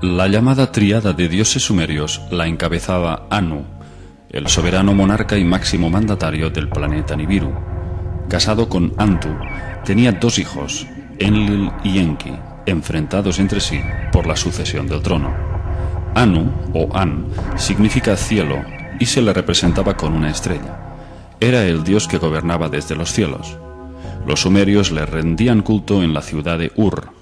La llamada tríada de dioses sumerios la encabezaba Anu, el soberano monarca y máximo mandatario del planeta Nibiru. Casado con Antu, tenía dos hijos, Enlil y Enki, enfrentados entre sí por la sucesión del trono. Anu, o An, significa cielo y se le representaba con una estrella. Era el dios que gobernaba desde los cielos. Los sumerios le rendían culto en la ciudad de Ur.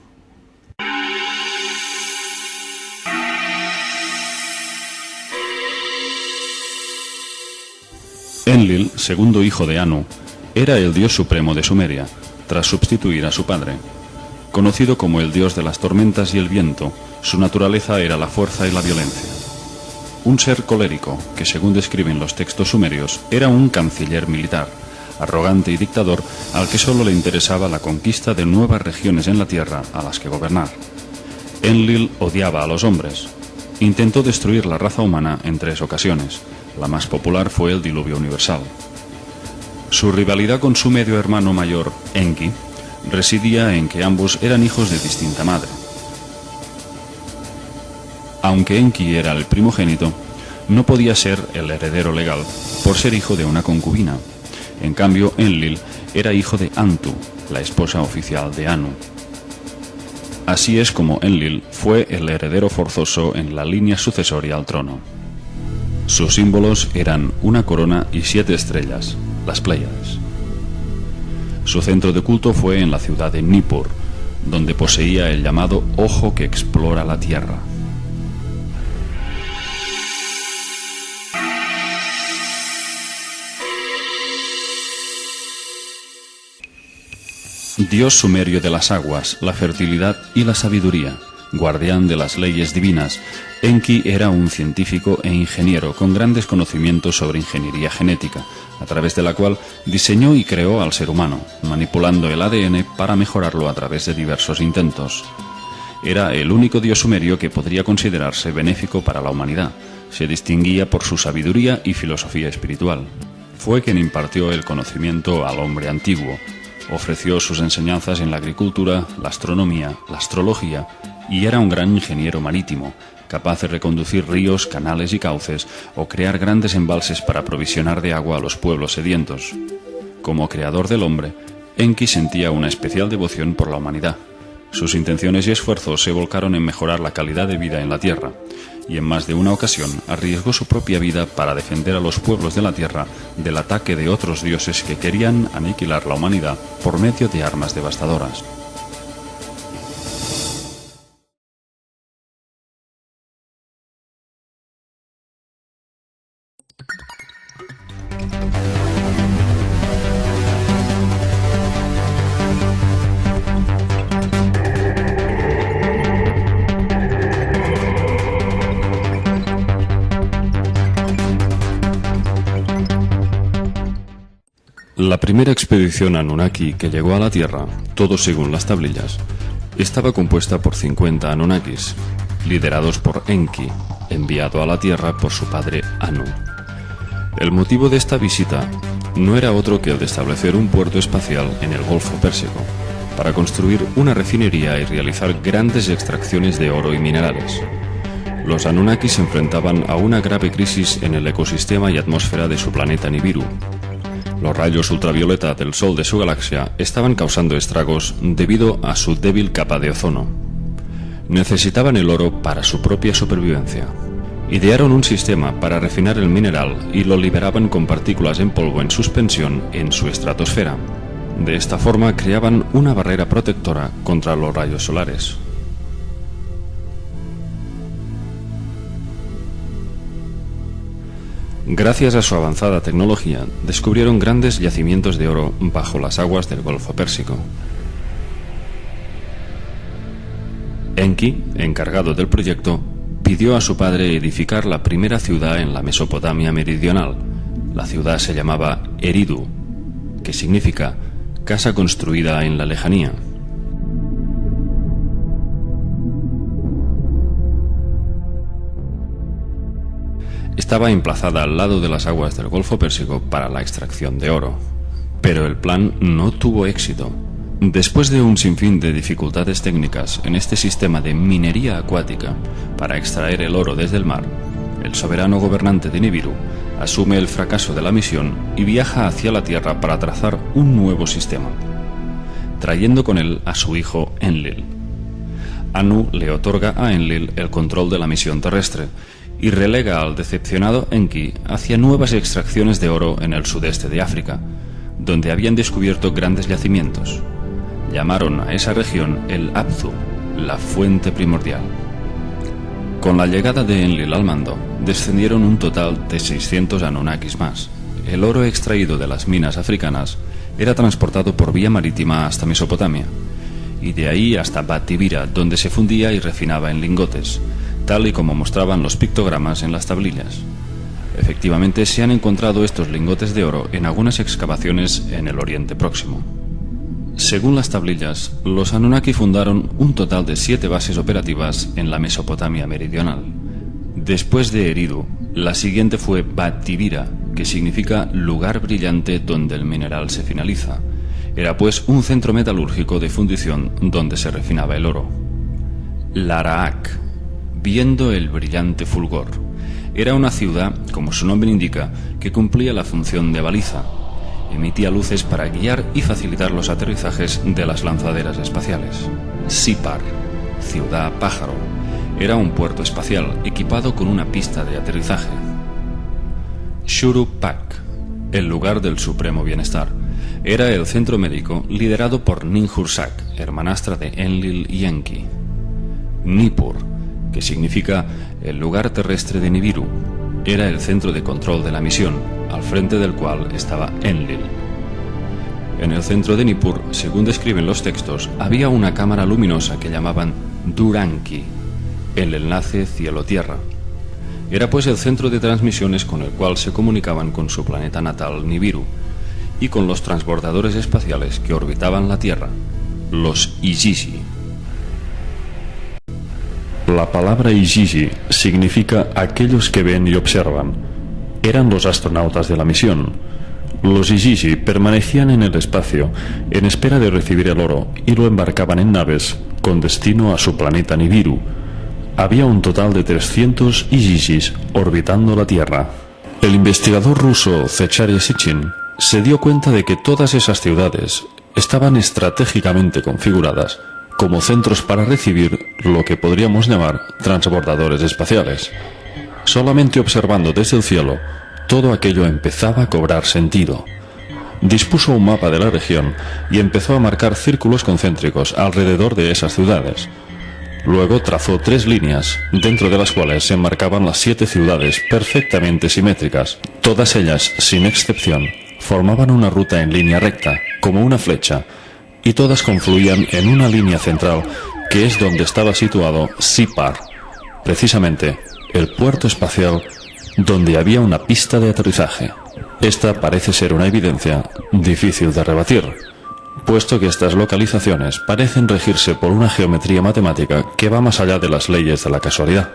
Enlil, segundo hijo de Anu, era el dios supremo de Sumeria, tras sustituir a su padre. Conocido como el dios de las tormentas y el viento, su naturaleza era la fuerza y la violencia. Un ser colérico, que según describen los textos sumerios, era un canciller militar, arrogante y dictador al que solo le interesaba la conquista de nuevas regiones en la tierra a las que gobernar. Enlil odiaba a los hombres. Intentó destruir la raza humana en 3 ocasiones. La más popular fue el diluvio universal. Su rivalidad con su medio hermano mayor, Enki, residía en que ambos eran hijos de distinta madre. Aunque Enki era el primogénito, no podía ser el heredero legal por ser hijo de una concubina. En cambio, Enlil era hijo de Antu, la esposa oficial de Anu. Así es como Enlil fue el heredero forzoso en la línea sucesoria al trono. Sus símbolos eran una corona y 7 estrellas, las Pléyades. Su centro de culto fue en la ciudad de Nippur, donde poseía el llamado ojo que explora la tierra. Dios sumerio de las aguas, la fertilidad y la sabiduría, guardián de las leyes divinas, Enki era un científico e ingeniero con grandes conocimientos sobre ingeniería genética, a través de la cual diseñó y creó al ser humano, manipulando el ADN para mejorarlo a través de diversos intentos. Era el único dios sumerio que podría considerarse benéfico para la humanidad. Se distinguía por su sabiduría y filosofía espiritual. Fue quien impartió el conocimiento al hombre antiguo. Ofreció sus enseñanzas en la agricultura, la astronomía, la astrología y era un gran ingeniero marítimo, capaz de reconducir ríos, canales y cauces o crear grandes embalses para provisionar de agua a los pueblos sedientos. Como creador del hombre, Enki sentía una especial devoción por la humanidad. Sus intenciones y esfuerzos se volcaron en mejorar la calidad de vida en la Tierra, y en más de una ocasión arriesgó su propia vida para defender a los pueblos de la Tierra del ataque de otros dioses que querían aniquilar la humanidad por medio de armas devastadoras. La primera expedición Anunnaki que llegó a la Tierra, todo según las tablillas, estaba compuesta por 50 Anunnakis, liderados por Enki, enviado a la Tierra por su padre Anu. El motivo de esta visita no era otro que el de establecer un puerto espacial en el Golfo Pérsico, para construir una refinería y realizar grandes extracciones de oro y minerales. Los Anunnaki se enfrentaban a una grave crisis en el ecosistema y atmósfera de su planeta Nibiru. Los rayos ultravioleta del Sol de su galaxia estaban causando estragos debido a su débil capa de ozono. Necesitaban el oro para su propia supervivencia. Idearon un sistema para refinar el mineral y lo liberaban con partículas en polvo en suspensión en su estratosfera. De esta forma creaban una barrera protectora contra los rayos solares. Gracias a su avanzada tecnología, descubrieron grandes yacimientos de oro bajo las aguas del Golfo Pérsico. Enki, encargado del proyecto, pidió a su padre edificar la primera ciudad en la Mesopotamia meridional. La ciudad se llamaba Eridu, que significa casa construida en la lejanía. Estaba emplazada al lado de las aguas del Golfo Pérsico para la extracción de oro. Pero el plan no tuvo éxito. Después de un sinfín de dificultades técnicas en este sistema de minería acuática para extraer el oro desde el mar, el soberano gobernante de Nibiru asume el fracaso de la misión y viaja hacia la Tierra para trazar un nuevo sistema, trayendo con él a su hijo Enlil. Anu le otorga a Enlil el control de la misión terrestre y relega al decepcionado Enki hacia nuevas extracciones de oro en el sudeste de África, donde habían descubierto grandes yacimientos. Llamaron a esa región el Apsu, la fuente primordial. Con la llegada de Enlil al mando, descendieron un total de 600 Anunnakis más. El oro extraído de las minas africanas era transportado por vía marítima hasta Mesopotamia, y de ahí hasta Batibira, donde se fundía y refinaba en lingotes, tal y como mostraban los pictogramas en las tablillas. Efectivamente, se han encontrado estos lingotes de oro en algunas excavaciones en el Oriente Próximo. Según las tablillas, los Anunnaki fundaron un total de 7 bases operativas en la Mesopotamia meridional. Después de Eridu, la siguiente fue Batibira, que significa lugar brillante donde el mineral se finaliza. Era pues un centro metalúrgico de fundición donde se refinaba el oro. Laraak, viendo el brillante fulgor, era una ciudad, como su nombre indica, que cumplía la función de baliza. Emitía luces para guiar y facilitar los aterrizajes de las lanzaderas espaciales. Sipar, ciudad pájaro, era un puerto espacial equipado con una pista de aterrizaje. Shuru-Pak, el lugar del supremo bienestar, era el centro médico liderado por Ninhursag, hermanastra de Enlil y Enki. Nippur, que significa el lugar terrestre de Nibiru, era el centro de control de la misión, al frente del cual estaba Enlil. En el centro de Nippur, según describen los textos, había una cámara luminosa que llamaban Duranki, el enlace cielo-tierra. Era pues el centro de transmisiones con el cual se comunicaban con su planeta natal Nibiru y con los transbordadores espaciales que orbitaban la Tierra, los Igigi. La palabra Igigi significa aquellos que ven y observan. Eran los astronautas de la misión. Los Igigi permanecían en el espacio en espera de recibir el oro y lo embarcaban en naves con destino a su planeta Nibiru. había un total de 300 Igigis orbitando la Tierra. El investigador ruso Zechariy Sitchin se dio cuenta de que todas esas ciudades estaban estratégicamente configuradas como centros para recibir lo que podríamos llamar transbordadores espaciales. Solamente observando desde el cielo, todo aquello empezaba a cobrar sentido. Dispuso un mapa de la región y empezó a marcar círculos concéntricos alrededor de esas ciudades. Luego trazó 3 líneas, dentro de las cuales se marcaban las 7 ciudades perfectamente simétricas. Todas ellas, sin excepción, formaban una ruta en línea recta, como una flecha, y todas confluían en una línea central, que es donde estaba situado Sipar, precisamente el puerto espacial donde había una pista de aterrizaje. Esta parece ser una evidencia difícil de rebatir, puesto que estas localizaciones parecen regirse por una geometría matemática que va más allá de las leyes de la casualidad.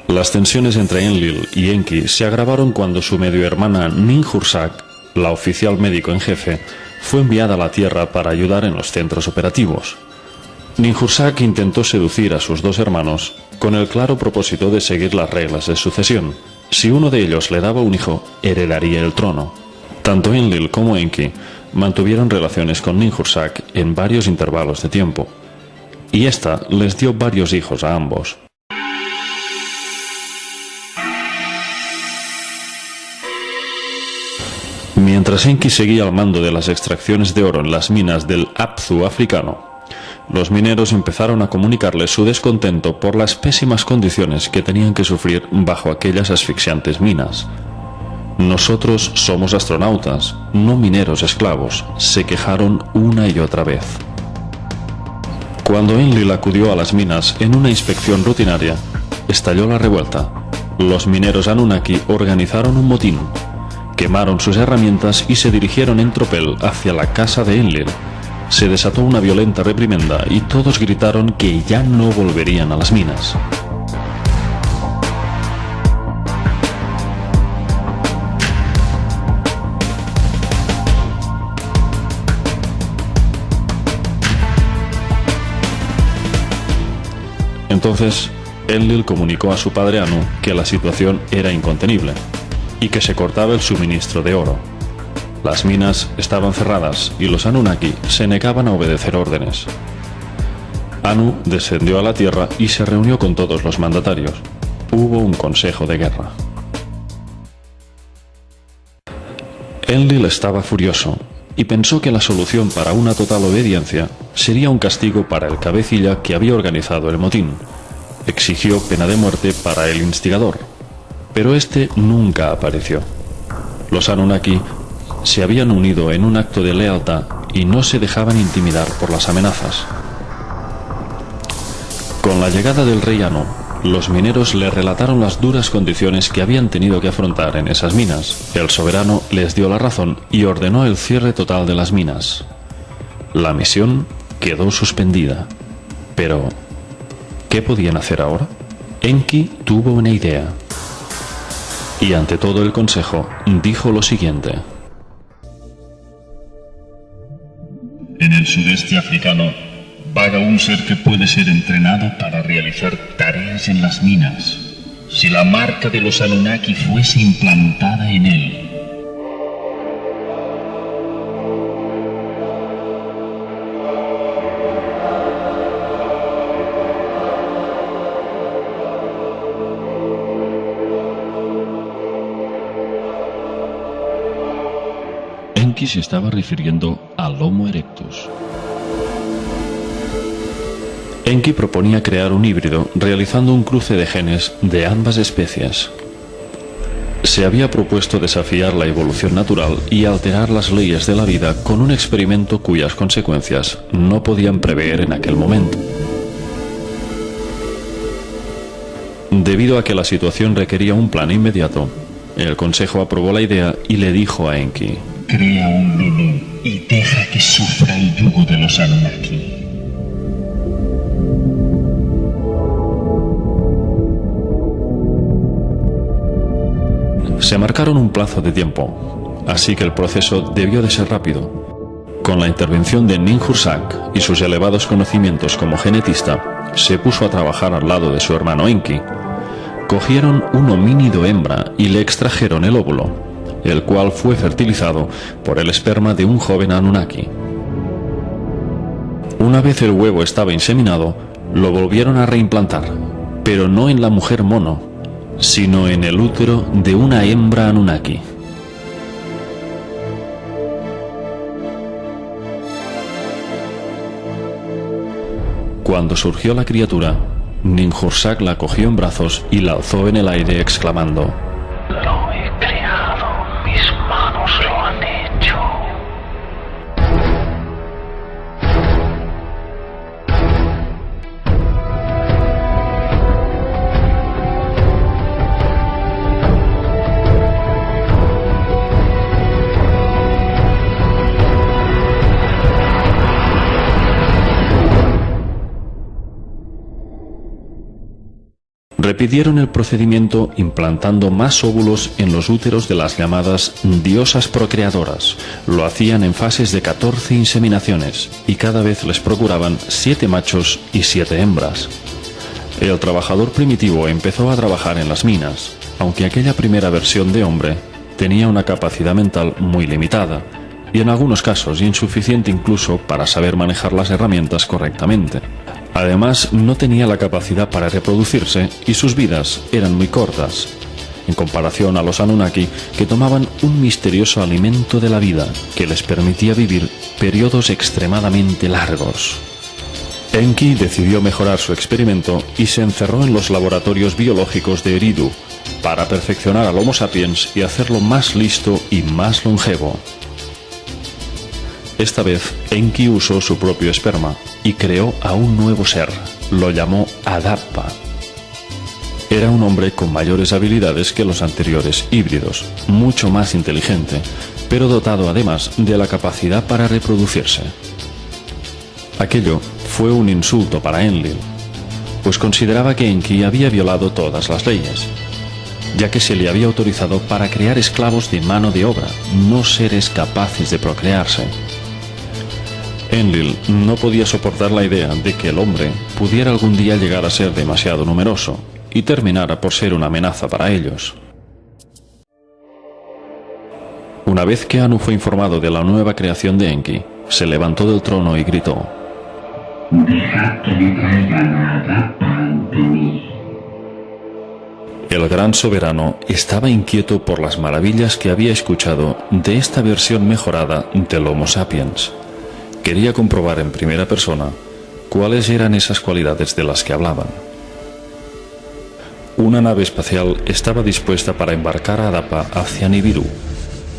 Las tensiones entre Enlil y Enki se agravaron cuando su medio hermana Ninhursag, la oficial médico en jefe, fue enviada a la Tierra para ayudar en los centros operativos. Ninhursag intentó seducir a sus 2 hermanos con el claro propósito de seguir las reglas de sucesión. Si uno de ellos le daba un hijo, heredaría el trono. Tanto Enlil como Enki mantuvieron relaciones con Ninhursag en varios intervalos de tiempo, y ésta les dio varios hijos a ambos. Mientras Enki seguía al mando de las extracciones de oro en las minas del Abzu africano, los mineros empezaron a comunicarle su descontento por las pésimas condiciones que tenían que sufrir bajo aquellas asfixiantes minas. «Nosotros somos astronautas, no mineros esclavos», se quejaron una y otra vez. Cuando Enlil acudió a las minas en una inspección rutinaria, estalló la revuelta. Los mineros Anunnaki organizaron un motín, quemaron sus herramientas y se dirigieron en tropel hacia la casa de Enlil. Se desató una violenta reprimenda y todos gritaron que ya no volverían a las minas. Entonces, Enlil comunicó a su padre Anu que la situación era incontenible y que se cortaba el suministro de oro. Las minas estaban cerradas y los Anunnaki se negaban a obedecer órdenes. Anu descendió a la Tierra y se reunió con todos los mandatarios. Hubo un consejo de guerra. Enlil estaba furioso y pensó que la solución para una total obediencia sería un castigo para el cabecilla que había organizado el motín. Exigió pena de muerte para el instigador, pero este nunca apareció. Los Anunnaki se habían unido en un acto de lealtad y no se dejaban intimidar por las amenazas. Con la llegada del rey Anu, los mineros le relataron las duras condiciones que habían tenido que afrontar en esas minas. El soberano les dio la razón y ordenó el cierre total de las minas. La misión quedó suspendida. Pero, ¿qué podían hacer ahora? Enki tuvo una idea. Y ante todo el consejo, dijo lo siguiente: En el sudeste africano vaga un ser que puede ser entrenado para realizar tareas en las minas. Si la marca de los Anunnaki fuese implantada en él. Enki se estaba refiriendo al Homo erectus. Enki proponía crear un híbrido realizando un cruce de genes de ambas especies. Se había propuesto desafiar la evolución natural y alterar las leyes de la vida con un experimento cuyas consecuencias no podían prever en aquel momento. Debido a que la situación requería un plan inmediato, el consejo aprobó la idea y le dijo a Enki: Crea un Lulu y deja que sufra el yugo de los Anunnaki. Se marcaron un plazo de tiempo, así que el proceso debió de ser rápido. Con la intervención de Ninhursag y sus elevados conocimientos como genetista, se puso a trabajar al lado de su hermano Enki. Cogieron un homínido hembra y le extrajeron el óvulo, el cual fue fertilizado por el esperma de un joven Anunnaki. Una vez el huevo estaba inseminado, lo volvieron a reimplantar, pero no en la mujer mono, sino en el útero de una hembra Anunnaki. Cuando surgió la criatura, Ninhursag la cogió en brazos y la alzó en el aire exclamando: Lo he creado, mis manos lo han hecho. Repitieron el procedimiento implantando más óvulos en los úteros de las llamadas diosas procreadoras. Lo hacían en fases de 14 inseminaciones y cada vez les procuraban 7 machos y 7 hembras. El trabajador primitivo empezó a trabajar en las minas, aunque aquella primera versión de hombre tenía una capacidad mental muy limitada y en algunos casos insuficiente incluso para saber manejar las herramientas correctamente. Además, no tenía la capacidad para reproducirse y sus vidas eran muy cortas, en comparación a los Anunnaki, que tomaban un misterioso alimento de la vida que les permitía vivir periodos extremadamente largos. Enki decidió mejorar su experimento y se encerró en los laboratorios biológicos de Eridu para perfeccionar al Homo sapiens y hacerlo más listo y más longevo. Esta vez, Enki usó su propio esperma y creó a un nuevo ser. Lo llamó Adapa. Era un hombre con mayores habilidades que los anteriores híbridos, mucho más inteligente, pero dotado además de la capacidad para reproducirse. Aquello fue un insulto para Enlil, pues consideraba que Enki había violado todas las leyes, ya que se le había autorizado para crear esclavos de mano de obra, no seres capaces de procrearse. Enlil no podía soportar la idea de que el hombre pudiera algún día llegar a ser demasiado numeroso y terminara por ser una amenaza para ellos. Una vez que Anu fue informado de la nueva creación de Enki, se levantó del trono y gritó: Dejad que me traigan a Adapa ante mí. El gran soberano estaba inquieto por las maravillas que había escuchado de esta versión mejorada del Homo sapiens. Quería comprobar en primera persona cuáles eran esas cualidades de las que hablaban. Una nave espacial estaba dispuesta para embarcar a Adapa hacia Nibiru,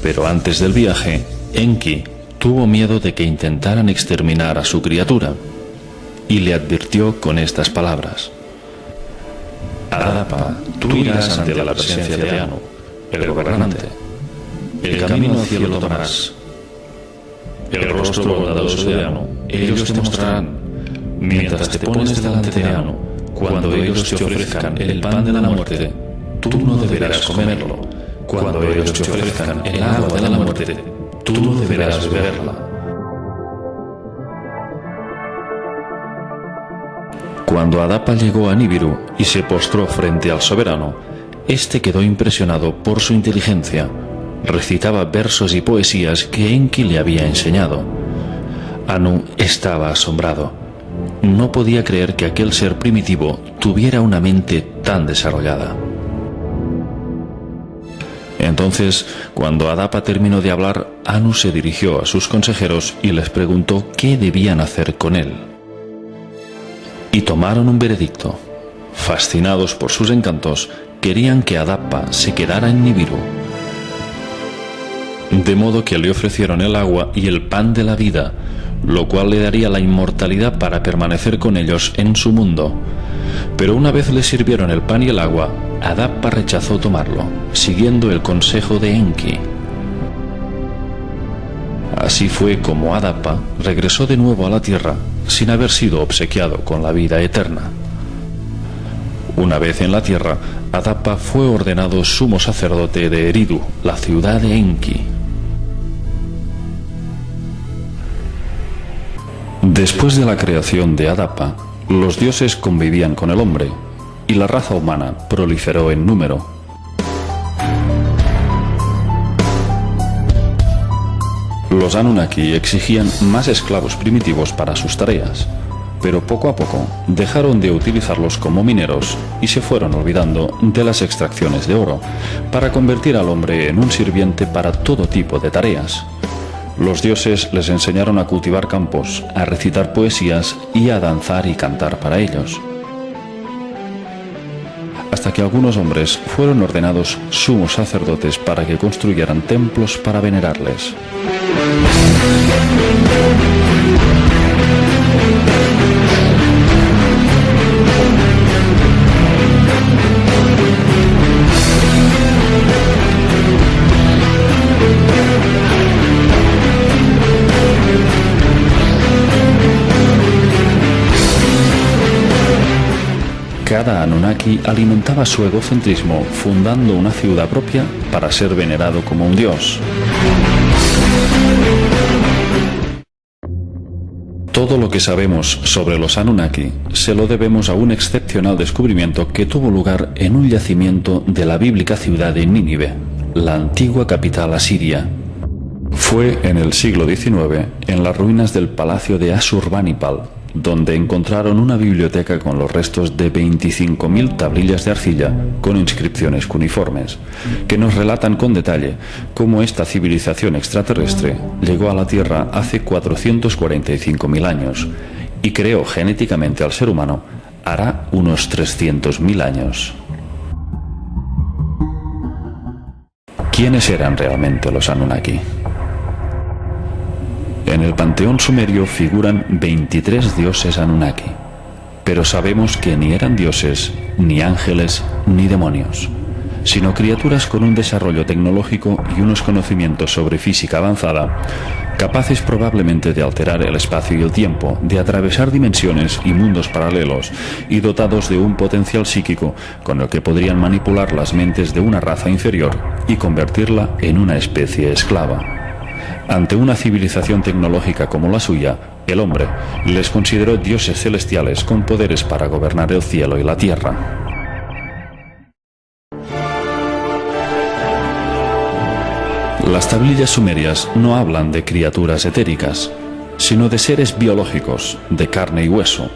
pero antes del viaje, Enki tuvo miedo de que intentaran exterminar a su criatura y le advirtió con estas palabras: Adapa, tú irás ante la presencia de Anu, el gobernante. El camino al cielo tomarás. El rostro bondadoso de Anu ellos te mostrarán. Mientras te pones delante de Anu, cuando ellos te ofrezcan el pan de la muerte, tú no deberás comerlo. Cuando ellos te ofrezcan el agua de la muerte, tú no deberás beberla. Cuando Adapa llegó a Nibiru y se postró frente al soberano, éste quedó impresionado por su inteligencia. Recitaba versos y poesías que Enki le había enseñado. Anu estaba asombrado. No podía creer que aquel ser primitivo tuviera una mente tan desarrollada. Entonces, cuando Adapa terminó de hablar, Anu se dirigió a sus consejeros y les preguntó qué debían hacer con él. Y tomaron un veredicto. Fascinados por sus encantos, querían que Adapa se quedara en Nibiru. De modo que le ofrecieron el agua y el pan de la vida, lo cual le daría la inmortalidad para permanecer con ellos en su mundo. Pero una vez le sirvieron el pan y el agua, Adapa rechazó tomarlo, siguiendo el consejo de Enki. Así fue como Adapa regresó de nuevo a la Tierra, sin haber sido obsequiado con la vida eterna. Una vez en la Tierra, Adapa fue ordenado sumo sacerdote de Eridu, la ciudad de Enki. Después de la creación de Adapa, Los dioses convivían con el hombre y la raza humana proliferó en número. Los Anunnaki exigían más esclavos primitivos para sus tareas, pero poco a poco dejaron de utilizarlos como mineros y se fueron olvidando de las extracciones de oro para convertir al hombre en un sirviente para todo tipo de tareas. Los dioses les enseñaron a cultivar campos, a recitar poesías y a danzar y cantar para ellos, hasta que algunos hombres fueron ordenados sumos sacerdotes para que construyeran templos para venerarles. Cada Anunnaki alimentaba su egocentrismo fundando una ciudad propia para ser venerado como un dios. Todo lo que sabemos sobre los Anunnaki se lo debemos a un excepcional descubrimiento que tuvo lugar en un yacimiento de la bíblica ciudad de Nínive, la antigua capital asiria. Fue en el siglo XIX, en las ruinas del palacio de Asurbanipal, donde encontraron una biblioteca con los restos de 25.000 tablillas de arcilla con inscripciones cuneiformes, que nos relatan con detalle cómo esta civilización extraterrestre llegó a la Tierra hace 445.000 años y creó genéticamente al ser humano hará unos 300.000 años. ¿Quiénes eran realmente los Anunnaki? En el panteón sumerio figuran 23 dioses Anunnaki, pero sabemos que ni eran dioses, ni ángeles, ni demonios, sino criaturas con un desarrollo tecnológico y unos conocimientos sobre física avanzada, capaces probablemente de alterar el espacio y el tiempo, de atravesar dimensiones y mundos paralelos, y dotados de un potencial psíquico con el que podrían manipular las mentes de una raza inferior y convertirla en una especie esclava. Ante una civilización tecnológica como la suya, el hombre les consideró dioses celestiales con poderes para gobernar el cielo y la tierra. Las tablillas sumerias no hablan de criaturas etéricas, sino de seres biológicos, de carne y hueso.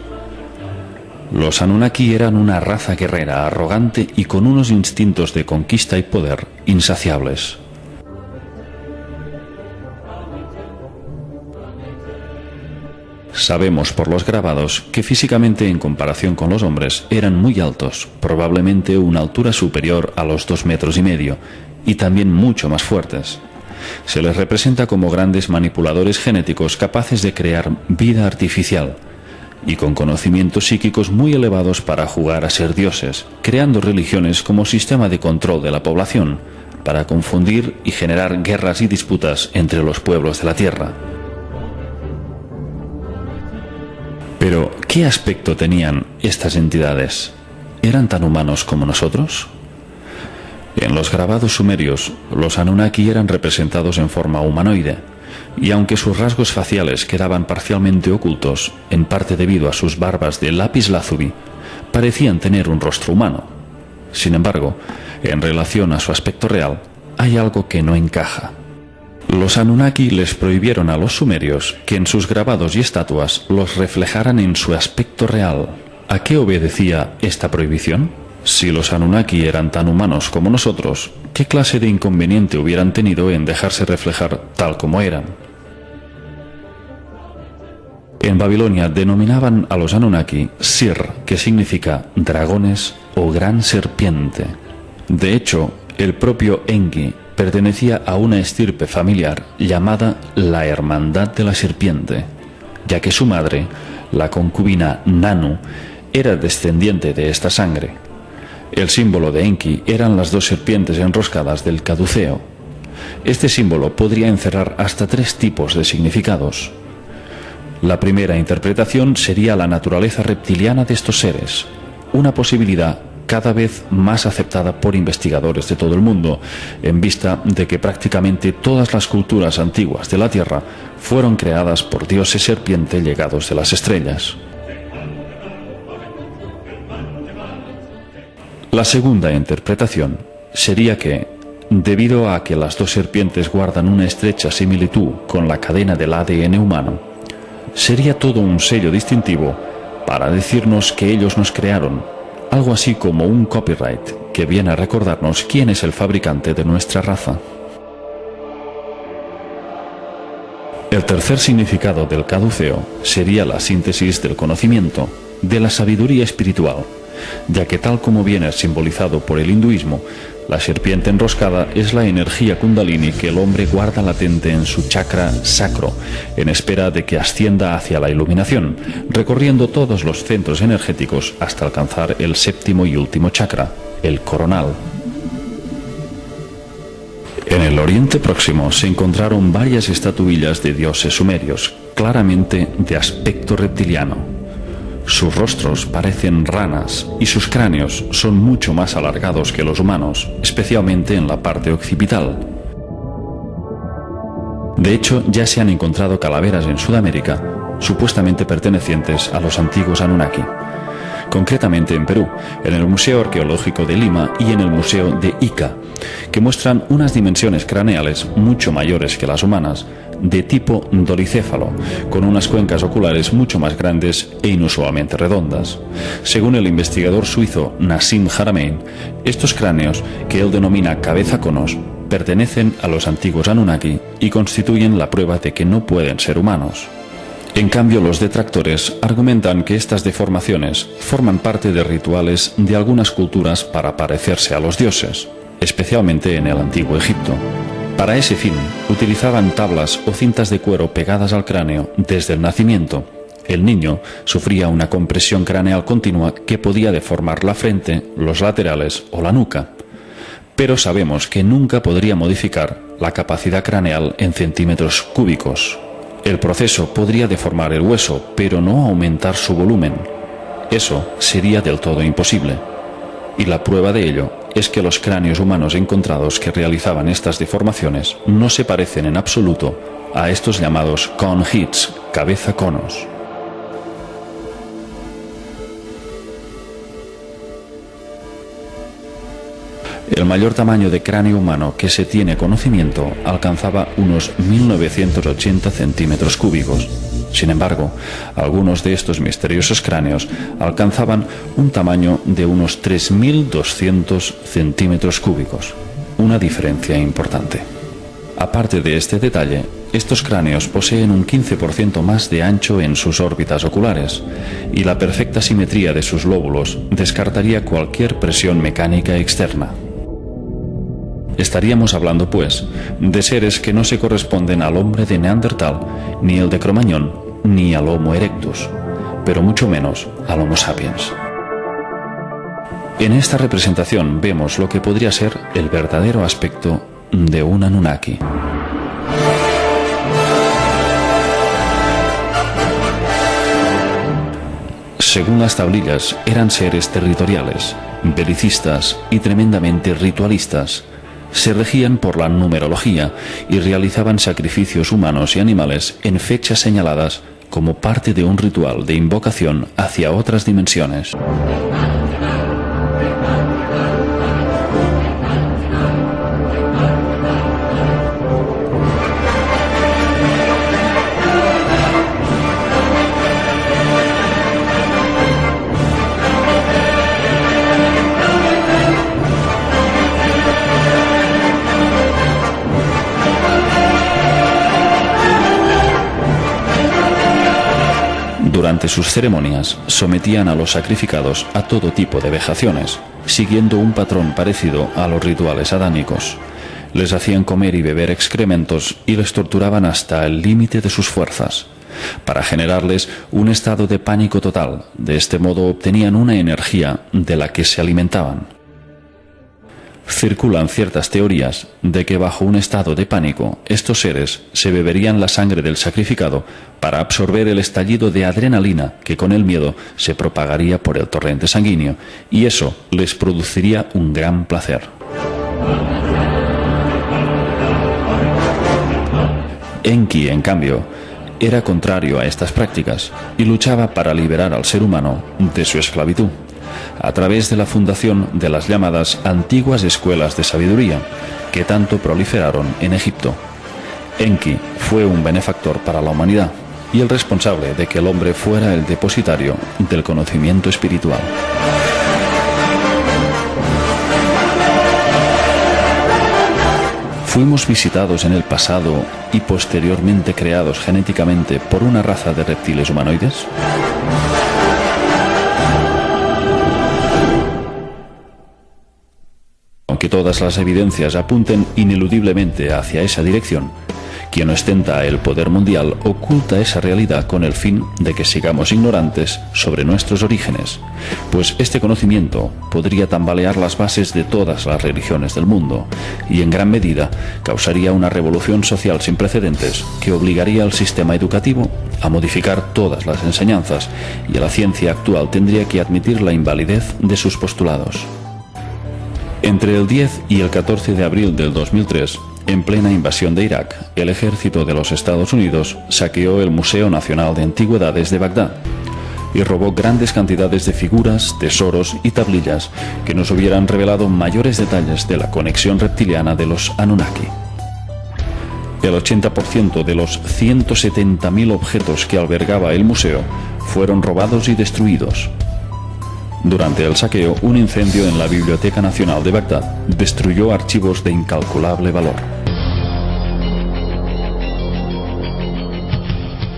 Los Anunnaki eran una raza guerrera, arrogante y con unos instintos de conquista y poder insaciables. Sabemos por los grabados que físicamente en comparación con los hombres eran muy altos, probablemente una altura superior a los 2,5 metros, y también mucho más fuertes. Se les representa como grandes manipuladores genéticos capaces de crear vida artificial y con conocimientos psíquicos muy elevados para jugar a ser dioses, creando religiones como sistema de control de la población, para confundir y generar guerras y disputas entre los pueblos de la Tierra. Pero, ¿qué aspecto tenían estas entidades? ¿Eran tan humanos como nosotros? En los grabados sumerios, los Anunnaki eran representados en forma humanoide, y aunque sus rasgos faciales quedaban parcialmente ocultos, en parte debido a sus barbas de lapislázuli, parecían tener un rostro humano. Sin embargo, en relación a su aspecto real, hay algo que no encaja. Los Anunnaki les prohibieron a los sumerios que en sus grabados y estatuas los reflejaran en su aspecto real. ¿A qué obedecía esta prohibición? Si los Anunnaki eran tan humanos como nosotros, ¿qué clase de inconveniente hubieran tenido en dejarse reflejar tal como eran? En Babilonia denominaban a los Anunnaki Sir, que significa dragones o gran serpiente. De hecho, el propio Enki pertenecía a una estirpe familiar llamada la Hermandad de la Serpiente, ya que su madre, la concubina Nanu, era descendiente de esta sangre. El símbolo de Enki eran las 2 serpientes enroscadas del caduceo. Este símbolo podría encerrar hasta 3 tipos de significados. La primera interpretación sería la naturaleza reptiliana de estos seres, una posibilidad cada vez más aceptada por investigadores de todo el mundo, en vista de que prácticamente todas las culturas antiguas de la Tierra fueron creadas por dioses serpiente llegados de las estrellas. La segunda interpretación sería que, debido a que las dos serpientes guardan una estrecha similitud con la cadena del ADN humano, sería todo un sello distintivo para decirnos que ellos nos crearon, algo así como un copyright que viene a recordarnos quién es el fabricante de nuestra raza. El tercer significado del caduceo sería la síntesis del conocimiento, de la sabiduría espiritual, ya que tal como viene simbolizado por el hinduismo, la serpiente enroscada es la energía kundalini que el hombre guarda latente en su chakra sacro, en espera de que ascienda hacia la iluminación, recorriendo todos los centros energéticos hasta alcanzar el séptimo y último chakra, el coronal. En el Oriente Próximo se encontraron varias estatuillas de dioses sumerios, claramente de aspecto reptiliano. Sus rostros parecen ranas y sus cráneos son mucho más alargados que los humanos, especialmente en la parte occipital. De hecho, ya se han encontrado calaveras en Sudamérica, supuestamente pertenecientes a los antiguos Anunnaki. Concretamente en Perú, en el Museo Arqueológico de Lima y en el Museo de Ica, que muestran unas dimensiones craneales mucho mayores que las humanas, de tipo dolicéfalo, con unas cuencas oculares mucho más grandes e inusualmente redondas. Según el investigador suizo Nassim Haramein, estos cráneos, que él denomina cabeza conos, pertenecen a los antiguos Anunnaki y constituyen la prueba de que no pueden ser humanos. En cambio, los detractores argumentan que estas deformaciones forman parte de rituales de algunas culturas para parecerse a los dioses, especialmente en el antiguo Egipto. Para ese fin, utilizaban tablas o cintas de cuero pegadas al cráneo desde el nacimiento. El niño sufría una compresión craneal continua que podía deformar la frente, los laterales o la nuca. Pero sabemos que nunca podría modificar la capacidad craneal en centímetros cúbicos. El proceso podría deformar el hueso, pero no aumentar su volumen. Eso sería del todo imposible. Y la prueba de ello es que los cráneos humanos encontrados que realizaban estas deformaciones no se parecen en absoluto a estos llamados cone heads, cabeza conos. El mayor tamaño de cráneo humano que se tiene conocimiento alcanzaba unos 1980 centímetros cúbicos. Sin embargo, algunos de estos misteriosos cráneos alcanzaban un tamaño de unos 3.200 centímetros cúbicos, una diferencia importante. Aparte de este detalle, estos cráneos poseen un 15% más de ancho en sus órbitas oculares, y la perfecta simetría de sus lóbulos descartaría cualquier presión mecánica externa. Estaríamos hablando, pues, de seres que no se corresponden al hombre de Neandertal, ni el de Cromañón, ni al Homo erectus, pero mucho menos al Homo sapiens. En esta representación vemos lo que podría ser el verdadero aspecto de un Anunnaki. Según las tablillas, eran seres territoriales, belicistas y tremendamente ritualistas. Se regían por la numerología y realizaban sacrificios humanos y animales en fechas señaladas como parte de un ritual de invocación hacia otras dimensiones. Durante sus ceremonias, sometían a los sacrificados a todo tipo de vejaciones, siguiendo un patrón parecido a los rituales adánicos. Les hacían comer y beber excrementos y les torturaban hasta el límite de sus fuerzas, para generarles un estado de pánico total. De este modo obtenían una energía de la que se alimentaban. Circulan ciertas teorías de que bajo un estado de pánico, estos seres se beberían la sangre del sacrificado para absorber el estallido de adrenalina que con el miedo se propagaría por el torrente sanguíneo, y eso les produciría un gran placer. Enki, en cambio, era contrario a estas prácticas y luchaba para liberar al ser humano de su esclavitud. a través de la fundación de las llamadas antiguas escuelas de sabiduría, que tanto proliferaron en Egipto. Enki fue un benefactor para la humanidad y el responsable de que el hombre fuera el depositario del conocimiento espiritual. Fuimos visitados en el pasado y posteriormente creados genéticamente por una raza de reptiles humanoides. Aunque todas las evidencias apunten ineludiblemente hacia esa dirección, quien ostenta el poder mundial oculta esa realidad con el fin de que sigamos ignorantes sobre nuestros orígenes, pues este conocimiento podría tambalear las bases de todas las religiones del mundo y en gran medida causaría una revolución social sin precedentes que obligaría al sistema educativo a modificar todas las enseñanzas y la ciencia actual tendría que admitir la invalidez de sus postulados. Entre el 10 y el 14 de abril del 2003, en plena invasión de Irak, el ejército de los Estados Unidos saqueó el Museo Nacional de Antigüedades de Bagdad y robó grandes cantidades de figuras, tesoros y tablillas que nos hubieran revelado mayores detalles de la conexión reptiliana de los Anunnaki. El 80% de los 170.000 objetos que albergaba el museo fueron robados y destruidos. Durante el saqueo, un incendio en la Biblioteca Nacional de Bagdad destruyó archivos de incalculable valor.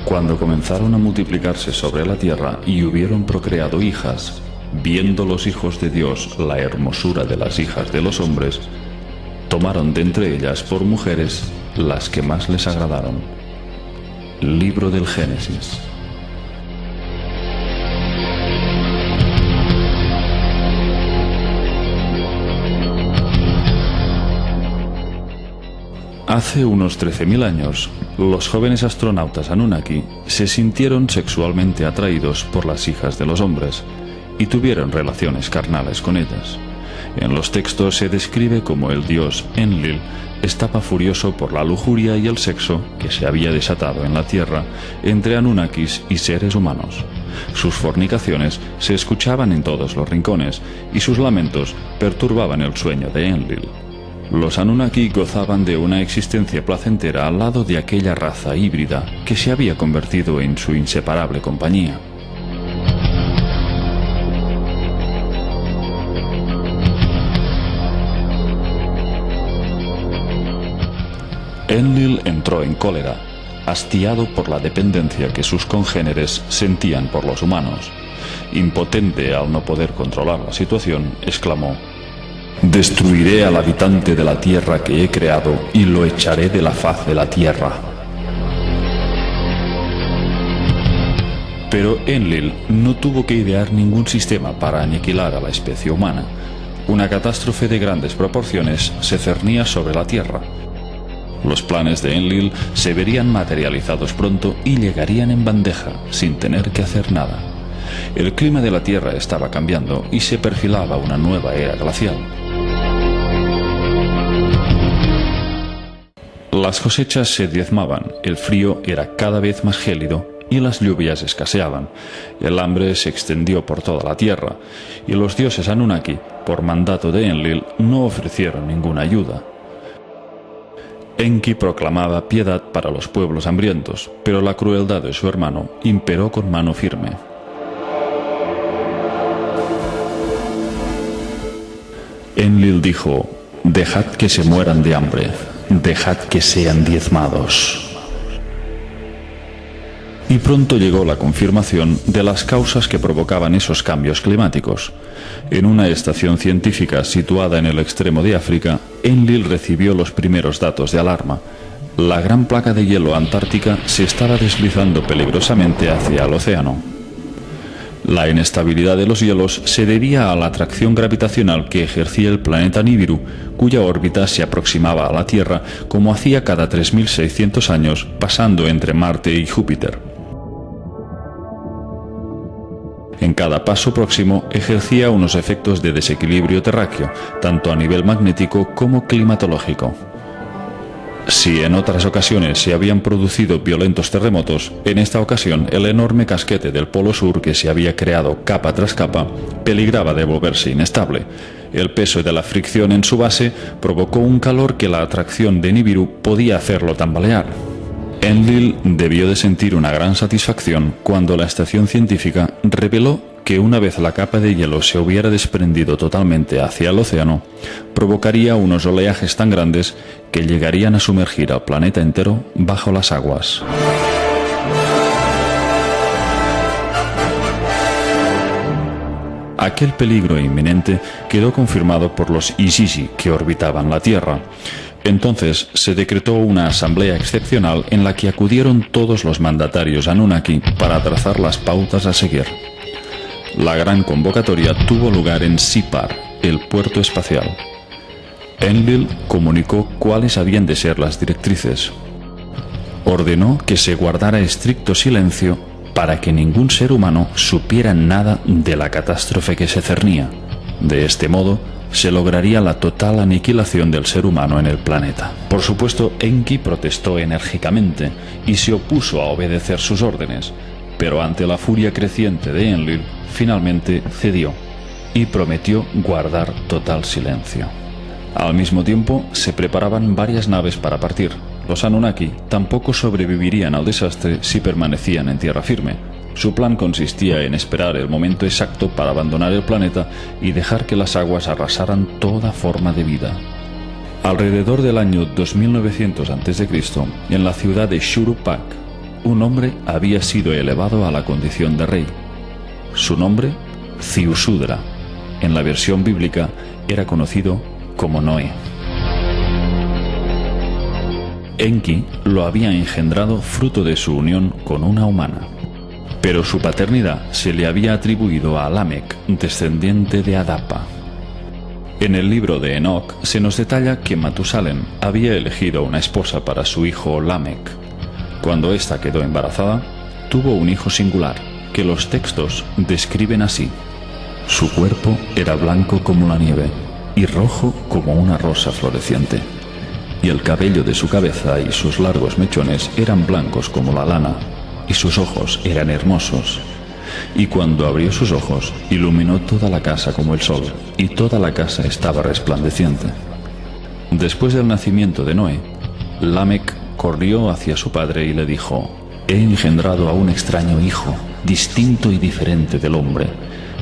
Cuando comenzaron a multiplicarse sobre la tierra y hubieron procreado hijas, viendo los hijos de Dios la hermosura de las hijas de los hombres, tomaron de entre ellas por mujeres las que más les agradaron. Libro del Génesis. Hace unos 13.000 años, los jóvenes astronautas Anunnaki se sintieron sexualmente atraídos por las hijas de los hombres y tuvieron relaciones carnales con ellas. En los textos se describe como el dios Enlil estaba furioso por la lujuria y el sexo que se había desatado en la Tierra entre Anunnakis y seres humanos. Sus fornicaciones se escuchaban en todos los rincones y sus lamentos perturbaban el sueño de Enlil. Los Anunnaki gozaban de una existencia placentera al lado de aquella raza híbrida que se había convertido en su inseparable compañía. Enlil entró en cólera, hastiado por la dependencia que sus congéneres sentían por los humanos. Impotente al no poder controlar la situación, exclamó: «Destruiré al habitante de la tierra que he creado y lo echaré de la faz de la tierra». Pero Enlil no tuvo que idear ningún sistema para aniquilar a la especie humana. Una catástrofe de grandes proporciones se cernía sobre la tierra. Los planes de Enlil se verían materializados pronto y llegarían en bandeja, sin tener que hacer nada. El clima de la Tierra estaba cambiando y se perfilaba una nueva era glacial. Las cosechas se diezmaban, el frío era cada vez más gélido y las lluvias escaseaban. El hambre se extendió por toda la tierra y los dioses Anunnaki, por mandato de Enlil, no ofrecieron ninguna ayuda. Enki proclamaba piedad para los pueblos hambrientos, pero la crueldad de su hermano imperó con mano firme. Enlil dijo: «Dejad que se mueran de hambre, dejad que sean diezmados». Y pronto llegó la confirmación de las causas que provocaban esos cambios climáticos. En una estación científica situada en el extremo de África, Enlil recibió los primeros datos de alarma. La gran placa de hielo antártica se estaba deslizando peligrosamente hacia el océano. La inestabilidad de los hielos se debía a la atracción gravitacional que ejercía el planeta Nibiru, cuya órbita se aproximaba a la Tierra como hacía cada 3.600 años, pasando entre Marte y Júpiter. En cada paso próximo ejercía unos efectos de desequilibrio terráqueo, tanto a nivel magnético como climatológico. Si en otras ocasiones se habían producido violentos terremotos, en esta ocasión el enorme casquete del Polo Sur que se había creado capa tras capa peligraba de volverse inestable. El peso de la fricción en su base provocó un calor que la atracción de Nibiru podía hacerlo tambalear. Enlil debió de sentir una gran satisfacción cuando la estación científica reveló que una vez la capa de hielo se hubiera desprendido totalmente hacia el océano, provocaría unos oleajes tan grandes que llegarían a sumergir al planeta entero bajo las aguas. Aquel peligro inminente quedó confirmado por los Izizi que orbitaban la Tierra. Entonces se decretó una asamblea excepcional en la que acudieron todos los mandatarios Anunnaki para trazar las pautas a seguir. La gran convocatoria tuvo lugar en Sipar, el puerto espacial. Enlil comunicó cuáles habían de ser las directrices. Ordenó que se guardara estricto silencio para que ningún ser humano supiera nada de la catástrofe que se cernía. De este modo, se lograría la total aniquilación del ser humano en el planeta. Por supuesto, Enki protestó enérgicamente y se opuso a obedecer sus órdenes, pero ante la furia creciente de Enlil, finalmente cedió y prometió guardar total silencio. Al mismo tiempo, se preparaban varias naves para partir. Los Anunnaki tampoco sobrevivirían al desastre si permanecían en tierra firme. Su plan consistía en esperar el momento exacto para abandonar el planeta y dejar que las aguas arrasaran toda forma de vida. Alrededor del año 2900 a.C., en la ciudad de Shuruppak, un hombre había sido elevado a la condición de rey. Su nombre, Ziusudra. En la versión bíblica era conocido como Noé. Enki lo había engendrado fruto de su unión con una humana, pero su paternidad se le había atribuido a Lamec, descendiente de Adapa. En el libro de Enoch se nos detalla que Matusalén había elegido una esposa para su hijo Lamec. Cuando ésta quedó embarazada, tuvo un hijo singular, que los textos describen así: su cuerpo era blanco como la nieve y rojo como una rosa floreciente, y el cabello de su cabeza y sus largos mechones eran blancos como la lana, y sus ojos eran hermosos. Y cuando abrió sus ojos, iluminó toda la casa como el sol, y toda la casa estaba resplandeciente. Después del nacimiento de Noé, Lamec corrió hacia su padre y le dijo: he engendrado a un extraño hijo, distinto y diferente del hombre,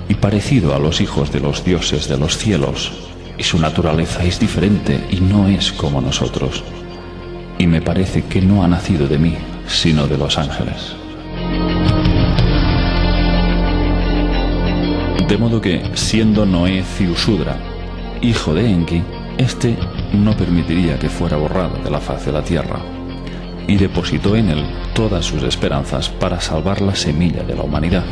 y parecido a los hijos de los dioses de los cielos, y su naturaleza es diferente y no es como nosotros. Y me parece que no ha nacido de mí, sino de los ángeles. De modo que, siendo Noé Ziusudra, hijo de Enki, éste no permitiría que fuera borrado de la faz de la tierra, y depositó en él todas sus esperanzas para salvar la semilla de la humanidad.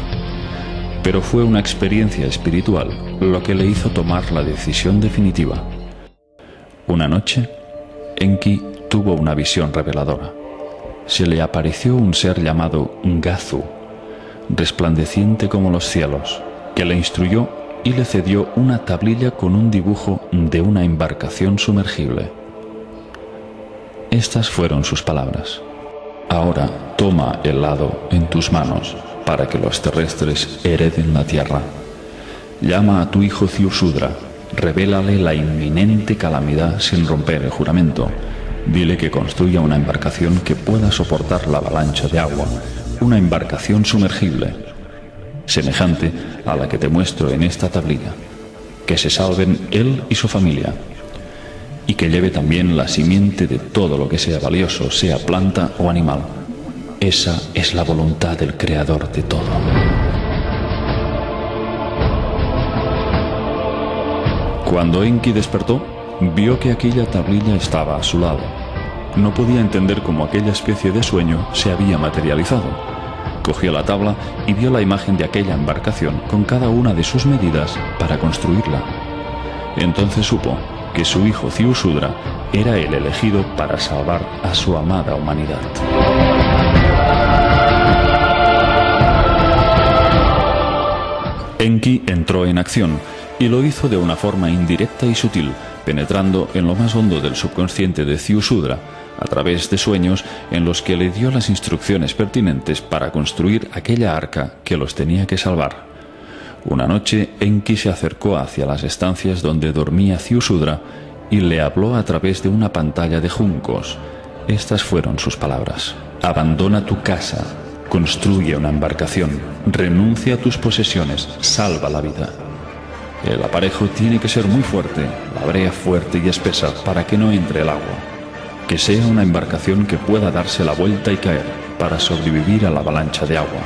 Pero fue una experiencia espiritual lo que le hizo tomar la decisión definitiva. Una noche, Enki tuvo una visión reveladora. Se le apareció un ser llamado Gazu, resplandeciente como los cielos, que le instruyó y le cedió una tablilla con un dibujo de una embarcación sumergible. Estas fueron sus palabras: ahora toma el hado en tus manos para que los terrestres hereden la tierra. Llama a tu hijo Ziusudra, revélale la inminente calamidad sin romper el juramento. Dile que construya una embarcación que pueda soportar la avalancha de agua, una embarcación sumergible, semejante a la que te muestro en esta tablilla, que se salven él y su familia, y que lleve también la simiente de todo lo que sea valioso, sea planta o animal. Esa es la voluntad del Creador de todo. Cuando Enki despertó, vio que aquella tablilla estaba a su lado. No podía entender cómo aquella especie de sueño se había materializado. Cogió la tabla y vio la imagen de aquella embarcación con cada una de sus medidas para construirla. Entonces supo que su hijo Ziusudra era el elegido para salvar a su amada humanidad. Enki entró en acción y lo hizo de una forma indirecta y sutil, penetrando en lo más hondo del subconsciente de Ziusudra, a través de sueños en los que le dio las instrucciones pertinentes para construir aquella arca que los tenía que salvar. Una noche, Enki se acercó hacia las estancias donde dormía Ziusudra y le habló a través de una pantalla de juncos. Estas fueron sus palabras: abandona tu casa, construye una embarcación, renuncia a tus posesiones, salva la vida. El aparejo tiene que ser muy fuerte, la brea fuerte y espesa para que no entre el agua. Que sea una embarcación que pueda darse la vuelta y caer para sobrevivir a la avalancha de agua.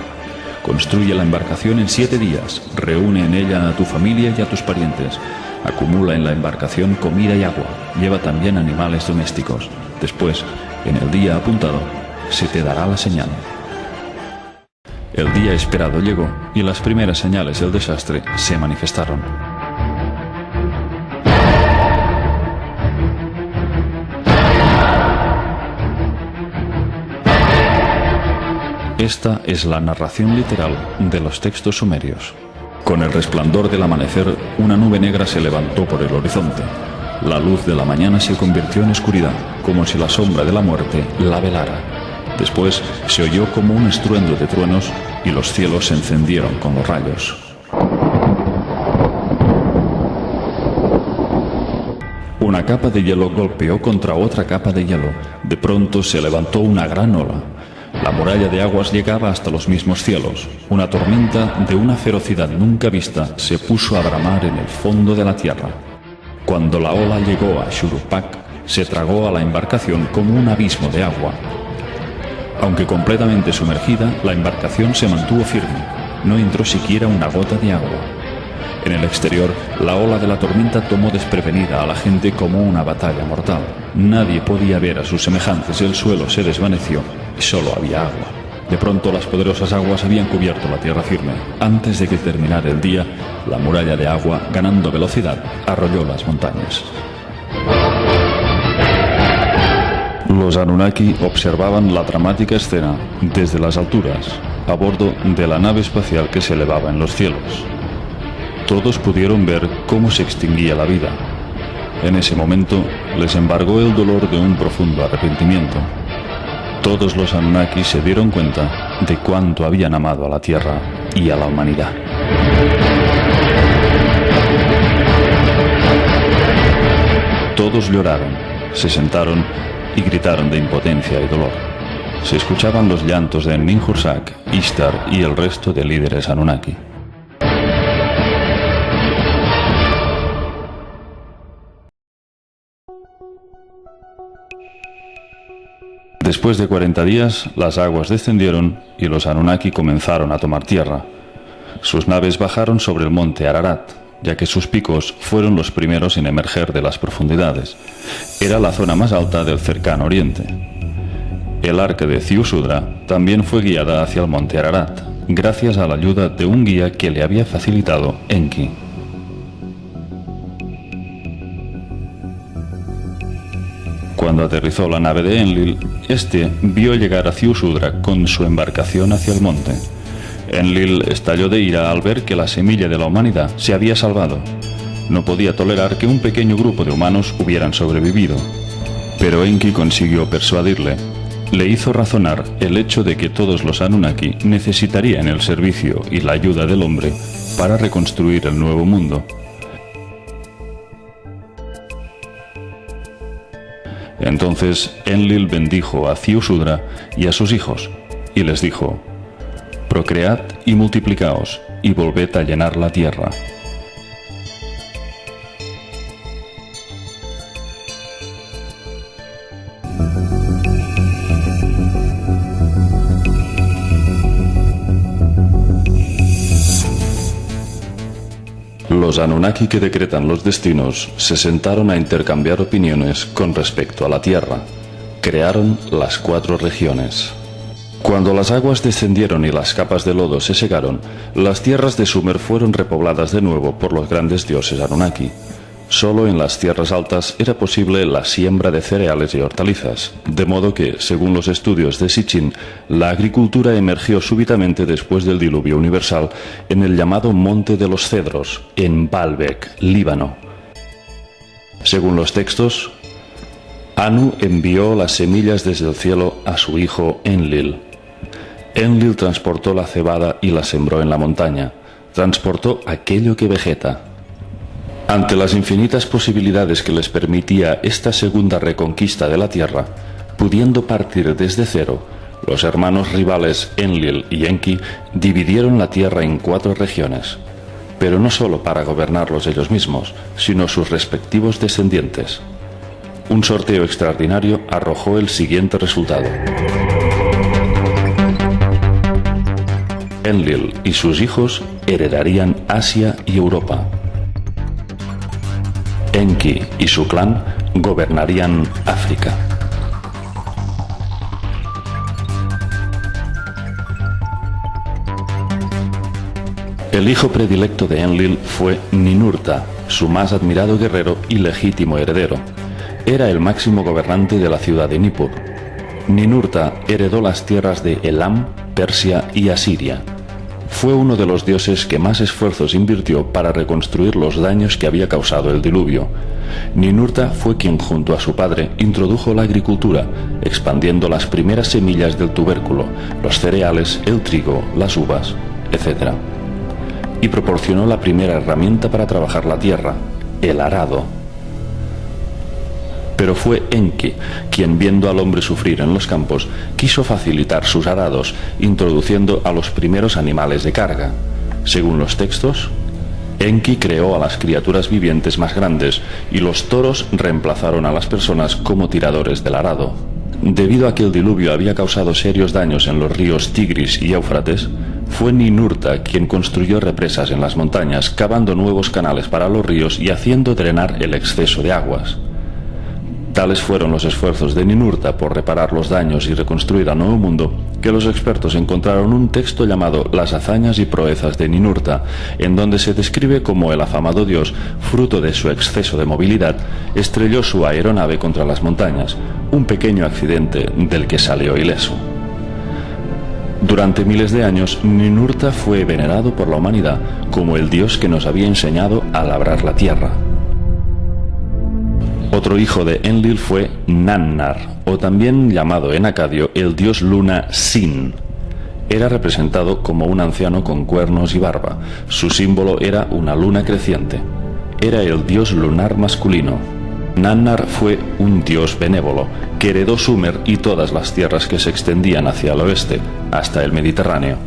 Construye la embarcación en 7 días, reúne en ella a tu familia y a tus parientes. Acumula en la embarcación comida y agua, lleva también animales domésticos. Después, en el día apuntado, se te dará la señal. El día esperado llegó y las primeras señales del desastre se manifestaron. Esta es la narración literal de los textos sumerios. Con el resplandor del amanecer, una nube negra se levantó por el horizonte. La luz de la mañana se convirtió en oscuridad, como si la sombra de la muerte la velara. Después se oyó como un estruendo de truenos y los cielos se encendieron con los rayos. Una capa de hielo golpeó contra otra capa de hielo. De pronto se levantó una gran ola. La muralla de aguas llegaba hasta los mismos cielos. Una tormenta de una ferocidad nunca vista se puso a bramar en el fondo de la tierra. Cuando la ola llegó a Shuruppak, se tragó a la embarcación como un abismo de agua. Aunque completamente sumergida, la embarcación se mantuvo firme. No entró siquiera una gota de agua. En el exterior, la ola de la tormenta tomó desprevenida a la gente como una batalla mortal. Nadie podía ver a sus semejantes, el suelo se desvaneció y solo había agua. De pronto las poderosas aguas habían cubierto la tierra firme. Antes de que terminara el día, la muralla de agua, ganando velocidad, arrolló las montañas. Los Anunnaki observaban la dramática escena desde las alturas, a bordo de la nave espacial que se elevaba en los cielos. Todos pudieron ver cómo se extinguía la vida. En ese momento les embargó el dolor de un profundo arrepentimiento. Todos los Anunnaki se dieron cuenta de cuánto habían amado a la Tierra y a la humanidad. Todos lloraron, se sentaron y gritaron de impotencia y dolor. Se escuchaban los llantos de Ninhursag, Ishtar y el resto de líderes Anunnaki. Después de 40 días, las aguas descendieron y los Anunnaki comenzaron a tomar tierra. Sus naves bajaron sobre el monte Ararat, ya que sus picos fueron los primeros en emerger de las profundidades. Era la zona más alta del cercano oriente. El arca de Ziusudra también fue guiada hacia el monte Ararat, gracias a la ayuda de un guía que le había facilitado Enki. Cuando aterrizó la nave de Enlil, este vio llegar a Ziusudra con su embarcación hacia el monte. Enlil estalló de ira al ver que la semilla de la humanidad se había salvado. No podía tolerar que un pequeño grupo de humanos hubieran sobrevivido. Pero Enki consiguió persuadirle. Le hizo razonar el hecho de que todos los Anunnaki necesitarían el servicio y la ayuda del hombre para reconstruir el nuevo mundo. Entonces Enlil bendijo a Ziusudra y a sus hijos, y les dijo: procread y multiplicaos, y volved a llenar la tierra. Los Anunnaki que decretan los destinos se sentaron a intercambiar opiniones con respecto a la Tierra. Crearon las 4 regiones. Cuando las aguas descendieron y las capas de lodo se secaron, las tierras de Sumer fueron repobladas de nuevo por los grandes dioses Anunnaki. Solo en las tierras altas era posible la siembra de cereales y hortalizas, de modo que, según los estudios de Sitchin, la agricultura emergió súbitamente después del diluvio universal en el llamado Monte de los Cedros, en Baalbek, Líbano. Según los textos, Anu envió las semillas desde el cielo a su hijo Enlil. Enlil transportó la cebada y la sembró en la montaña. Transportó aquello que vegeta. Ante las infinitas posibilidades que les permitía esta segunda reconquista de la tierra, pudiendo partir desde cero, los hermanos rivales Enlil y Enki dividieron la tierra en 4 regiones, pero no solo para gobernarlos ellos mismos, sino sus respectivos descendientes. Un sorteo extraordinario arrojó el siguiente resultado. Enlil y sus hijos heredarían Asia y Europa. Enki y su clan gobernarían África. El hijo predilecto de Enlil fue Ninurta, su más admirado guerrero y legítimo heredero. Era el máximo gobernante de la ciudad de Nippur. Ninurta heredó las tierras de Elam, Persia y Asiria. Fue uno de los dioses que más esfuerzos invirtió para reconstruir los daños que había causado el diluvio. Ninurta fue quien junto a su padre introdujo la agricultura, expandiendo las primeras semillas del tubérculo, los cereales, el trigo, las uvas, etc. Y proporcionó la primera herramienta para trabajar la tierra, el arado. Pero fue Enki quien, viendo al hombre sufrir en los campos, quiso facilitar sus arados, introduciendo a los primeros animales de carga. Según los textos, Enki creó a las criaturas vivientes más grandes y los toros reemplazaron a las personas como tiradores del arado. Debido a que el diluvio había causado serios daños en los ríos Tigris y Éufrates, fue Ninurta quien construyó represas en las montañas, cavando nuevos canales para los ríos y haciendo drenar el exceso de aguas. Tales fueron los esfuerzos de Ninurta por reparar los daños y reconstruir al Nuevo Mundo, que los expertos encontraron un texto llamado Las hazañas y proezas de Ninurta, en donde se describe cómo el afamado dios, fruto de su exceso de movilidad, estrelló su aeronave contra las montañas, un pequeño accidente del que salió ileso. Durante miles de años, Ninurta fue venerado por la humanidad como el dios que nos había enseñado a labrar la tierra. Otro hijo de Enlil fue Nannar, o también llamado en acadio el dios luna Sin. Era representado como un anciano con cuernos y barba. Su símbolo era una luna creciente. Era el dios lunar masculino. Nannar fue un dios benévolo que heredó Sumer y todas las tierras que se extendían hacia el oeste, hasta el Mediterráneo.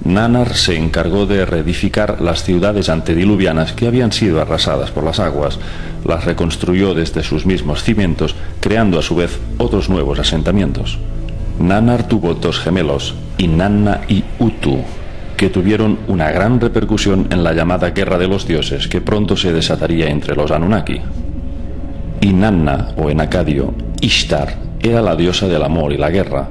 Nannar se encargó de reedificar las ciudades antediluvianas que habían sido arrasadas por las aguas, las reconstruyó desde sus mismos cimientos, creando a su vez otros nuevos asentamientos. Nannar tuvo 2 gemelos, Inanna y Utu, que tuvieron una gran repercusión en la llamada Guerra de los Dioses, que pronto se desataría entre los Anunnaki. Inanna, o en acadio, Ishtar, era la diosa del amor y la guerra.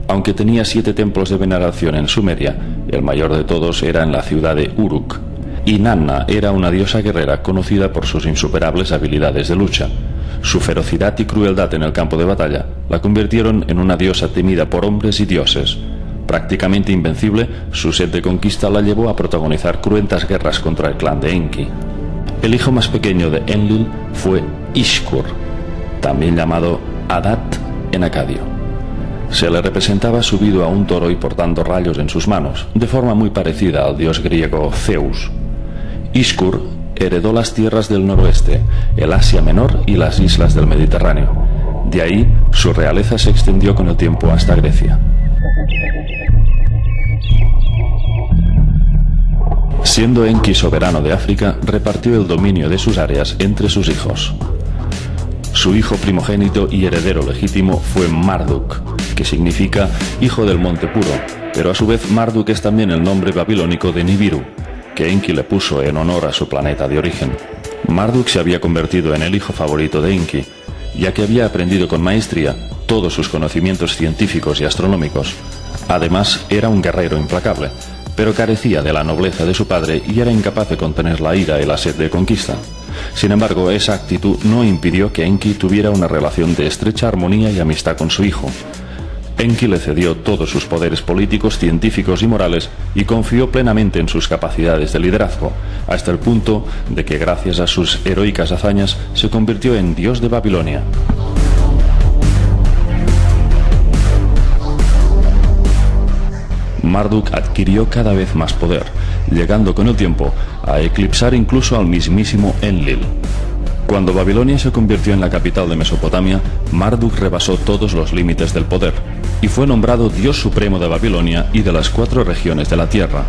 Aunque tenía 7 templos de veneración en Sumeria, el mayor de todos era en la ciudad de Uruk. Inanna era una diosa guerrera conocida por sus insuperables habilidades de lucha. Su ferocidad y crueldad en el campo de batalla la convirtieron en una diosa temida por hombres y dioses. Prácticamente invencible, su sed de conquista la llevó a protagonizar cruentas guerras contra el clan de Enki. El hijo más pequeño de Enlil fue Ishkur, también llamado Adat en acadio. Se le representaba subido a un toro y portando rayos en sus manos, de forma muy parecida al dios griego Zeus. Ishkur heredó las tierras del noroeste, el Asia Menor y las islas del Mediterráneo. De ahí, su realeza se extendió con el tiempo hasta Grecia. Siendo Enki soberano de África, repartió el dominio de sus áreas entre sus hijos. Su hijo primogénito y heredero legítimo fue Marduk, que significa hijo del monte puro, pero a su vez Marduk es también el nombre babilónico de Nibiru, que Enki le puso en honor a su planeta de origen. Marduk se había convertido en el hijo favorito de Enki, ya que había aprendido con maestría todos sus conocimientos científicos y astronómicos. Además, era un guerrero implacable, pero carecía de la nobleza de su padre y era incapaz de contener la ira y la sed de conquista. Sin embargo, esa actitud no impidió que Enki tuviera una relación de estrecha armonía y amistad con su hijo. Enki le cedió todos sus poderes políticos, científicos y morales y confió plenamente en sus capacidades de liderazgo, hasta el punto de que gracias a sus heroicas hazañas se convirtió en dios de Babilonia. Marduk adquirió cada vez más poder, llegando con el tiempo a eclipsar incluso al mismísimo Enlil. Cuando Babilonia se convirtió en la capital de Mesopotamia, Marduk rebasó todos los límites del poder y fue nombrado Dios Supremo de Babilonia y de las 4 regiones de la tierra.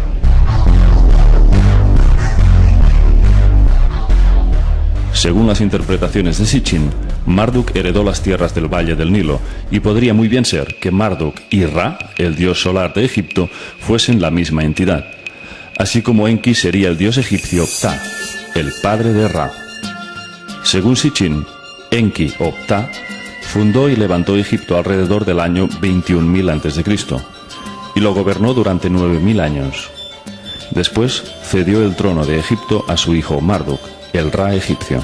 Según las interpretaciones de Sitchin, Marduk heredó las tierras del Valle del Nilo, y podría muy bien ser que Marduk y Ra, el dios solar de Egipto, fuesen la misma entidad, así como Enki sería el dios egipcio Ptah, el padre de Ra. Según Sitchin, Enki o Ptah fundó y levantó Egipto alrededor del año 21.000 a.C. y lo gobernó durante 9.000 años. Después cedió el trono de Egipto a su hijo Marduk, el Ra egipcio.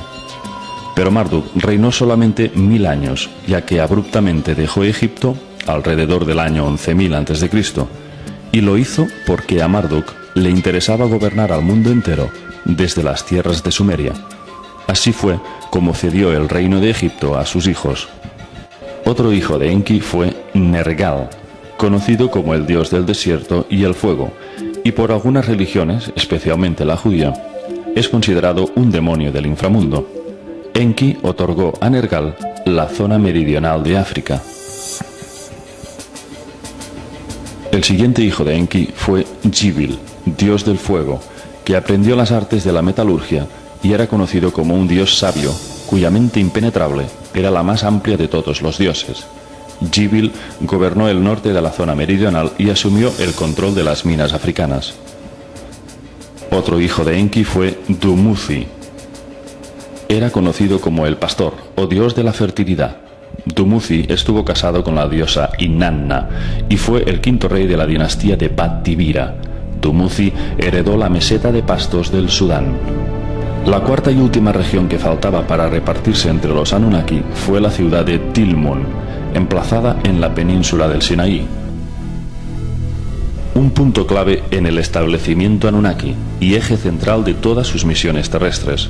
Pero Marduk reinó solamente 1000 años, ya que abruptamente dejó Egipto alrededor del año 11.000 a.C., y lo hizo porque a Marduk le interesaba gobernar al mundo entero desde las tierras de Sumeria. Así fue como cedió el reino de Egipto a sus hijos. Otro hijo de Enki fue Nergal, conocido como el dios del desierto y el fuego, y por algunas religiones, especialmente la judía, es considerado un demonio del inframundo. Enki otorgó a Nergal la zona meridional de África. El siguiente hijo de Enki fue Gibil, dios del fuego, que aprendió las artes de la metalurgia y era conocido como un dios sabio, cuya mente impenetrable era la más amplia de todos los dioses. Gibil gobernó el norte de la zona meridional y asumió el control de las minas africanas. Otro hijo de Enki fue Dumuzi. Era conocido como el pastor o dios de la fertilidad. Dumuzi estuvo casado con la diosa Inanna y fue el 5º rey de la dinastía de Bat-Tibira. Dumuzi heredó la meseta de pastos del Sudán. La 4ª y última región que faltaba para repartirse entre los Anunnaki fue la ciudad de Tilmun, emplazada en la península del Sinaí. Un punto clave en el establecimiento Anunnaki y eje central de todas sus misiones terrestres.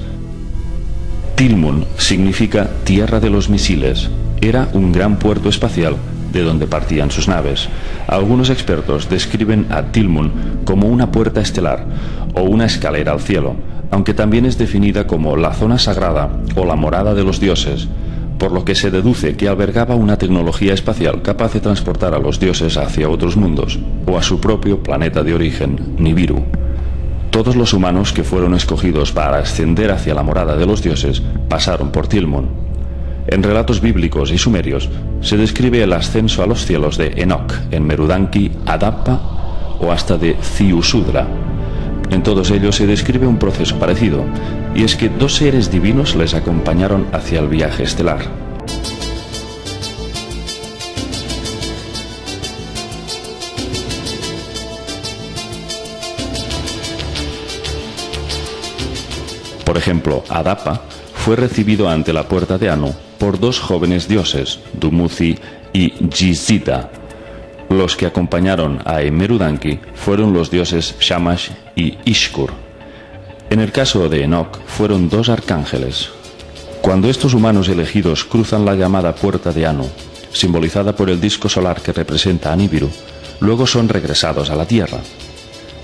Tilmun significa tierra de los misiles. Era un gran puerto espacial de donde partían sus naves. Algunos expertos describen a Tilmun como una puerta estelar o una escalera al cielo, aunque también es definida como la zona sagrada o la morada de los dioses, por lo que se deduce que albergaba una tecnología espacial capaz de transportar a los dioses hacia otros mundos o a su propio planeta de origen, Nibiru. Todos los humanos que fueron escogidos para ascender hacia la morada de los dioses pasaron por Tilmun. En relatos bíblicos y sumerios se describe el ascenso a los cielos de Enoch en Merudanki, Adapa o hasta de Ziusudra. En todos ellos se describe un proceso parecido, y es que 2 seres divinos les acompañaron hacia el viaje estelar. Por ejemplo, Adapa fue recibido ante la puerta de Anu por 2 jóvenes dioses, Dumuzi y Jizida. Los que acompañaron a Merudanki fueron los dioses Shamash y Ishkur. En el caso de Enoch fueron 2 arcángeles. Cuando estos humanos elegidos cruzan la llamada puerta de Anu, simbolizada por el disco solar que representa a Nibiru, luego son regresados a la tierra.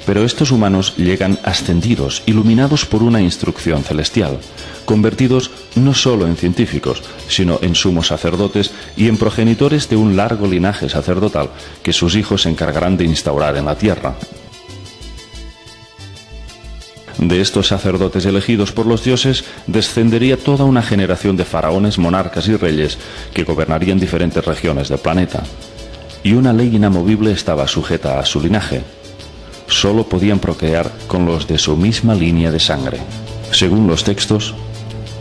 Pero estos humanos llegan ascendidos, iluminados por una instrucción celestial, convertidos no solo en científicos, sino en sumos sacerdotes y en progenitores de un largo linaje sacerdotal que sus hijos se encargarán de instaurar en la tierra. De estos sacerdotes elegidos por los dioses descendería toda una generación de faraones, monarcas y reyes que gobernarían diferentes regiones del planeta. Y una ley inamovible estaba sujeta a su linaje. Solo podían procrear con los de su misma línea de sangre. Según los textos,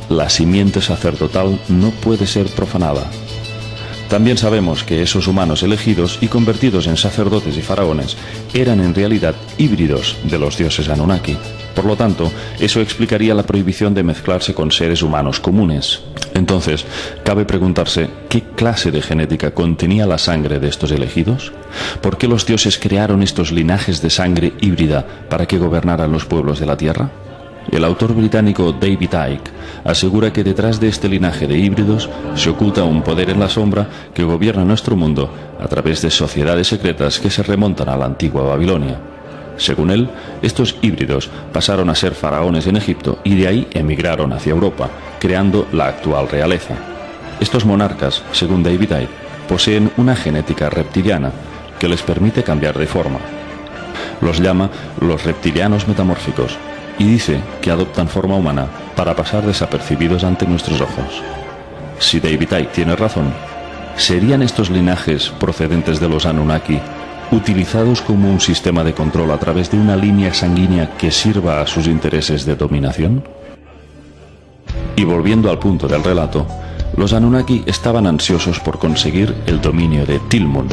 la simiente sacerdotal no puede ser profanada. También sabemos que esos humanos elegidos y convertidos en sacerdotes y faraones eran en realidad híbridos de los dioses Anunnaki. Por lo tanto, eso explicaría la prohibición de mezclarse con seres humanos comunes. Entonces, cabe preguntarse, ¿qué clase de genética contenía la sangre de estos elegidos? ¿Por qué los dioses crearon estos linajes de sangre híbrida para que gobernaran los pueblos de la Tierra? El autor británico David Icke asegura que detrás de este linaje de híbridos se oculta un poder en la sombra que gobierna nuestro mundo a través de sociedades secretas que se remontan a la antigua Babilonia. Según él, estos híbridos pasaron a ser faraones en Egipto y de ahí emigraron hacia Europa, creando la actual realeza. Estos monarcas, según David Icke, poseen una genética reptiliana que les permite cambiar de forma. Los llama los reptilianos metamórficos y dice que adoptan forma humana para pasar desapercibidos ante nuestros ojos. Si David Icke tiene razón, ¿serían estos linajes procedentes de los Anunnaki utilizados como un sistema de control a través de una línea sanguínea que sirva a sus intereses de dominación? Y volviendo al punto del relato, los Anunnaki estaban ansiosos por conseguir el dominio de Tilmun.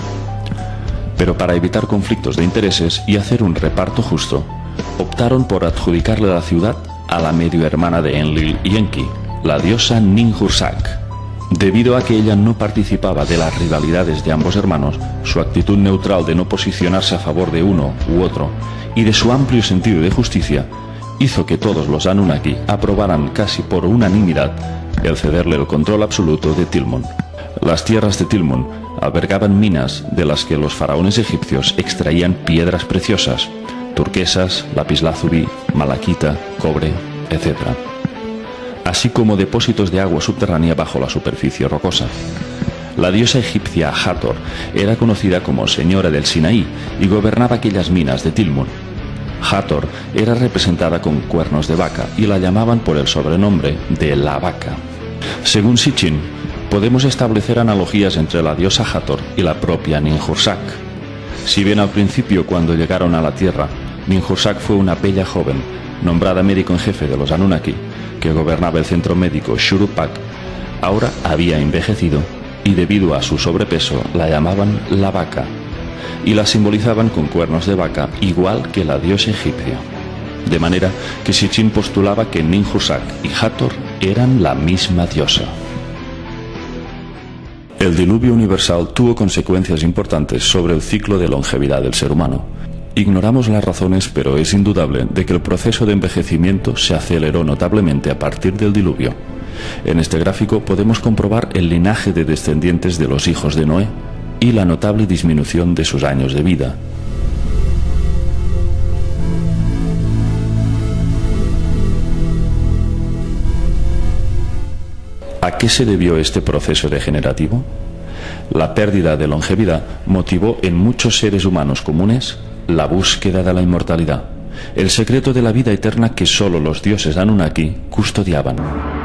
Pero para evitar conflictos de intereses y hacer un reparto justo, optaron por adjudicarle la ciudad a la medio hermana de Enlil y Enki, la diosa Ninhursag. Debido a que ella no participaba de las rivalidades de ambos hermanos, su actitud neutral de no posicionarse a favor de uno u otro y de su amplio sentido de justicia hizo que todos los Anunnaki aprobaran casi por unanimidad el cederle el control absoluto de Tilmun. Las tierras de Tilmun albergaban minas de las que los faraones egipcios extraían piedras preciosas, turquesas, lapislázuli, malaquita, cobre, etc., así como depósitos de agua subterránea bajo la superficie rocosa. La diosa egipcia Hathor era conocida como Señora del Sinaí y gobernaba aquellas minas de Tilmun. Hathor era representada con cuernos de vaca y la llamaban por el sobrenombre de la vaca. Según Sitchin, podemos establecer analogías entre la diosa Hathor y la propia Ninhursag. Si bien al principio, cuando llegaron a la Tierra, Ninhursag fue una bella joven, nombrada médico en jefe de los Anunnaki, que gobernaba el centro médico Shuruppak, ahora había envejecido y debido a su sobrepeso la llamaban la vaca y la simbolizaban con cuernos de vaca igual que la diosa egipcia. De manera que Sitchin postulaba que Ninhursag y Hathor eran la misma diosa. El diluvio universal tuvo consecuencias importantes sobre el ciclo de longevidad del ser humano. Ignoramos las razones, pero es indudable de que el proceso de envejecimiento se aceleró notablemente a partir del diluvio. En este gráfico podemos comprobar el linaje de descendientes de los hijos de Noé y la notable disminución de sus años de vida. ¿A qué se debió este proceso degenerativo? La pérdida de longevidad motivó en muchos seres humanos comunes la búsqueda de la inmortalidad, el secreto de la vida eterna que solo los dioses Anunnaki custodiaban.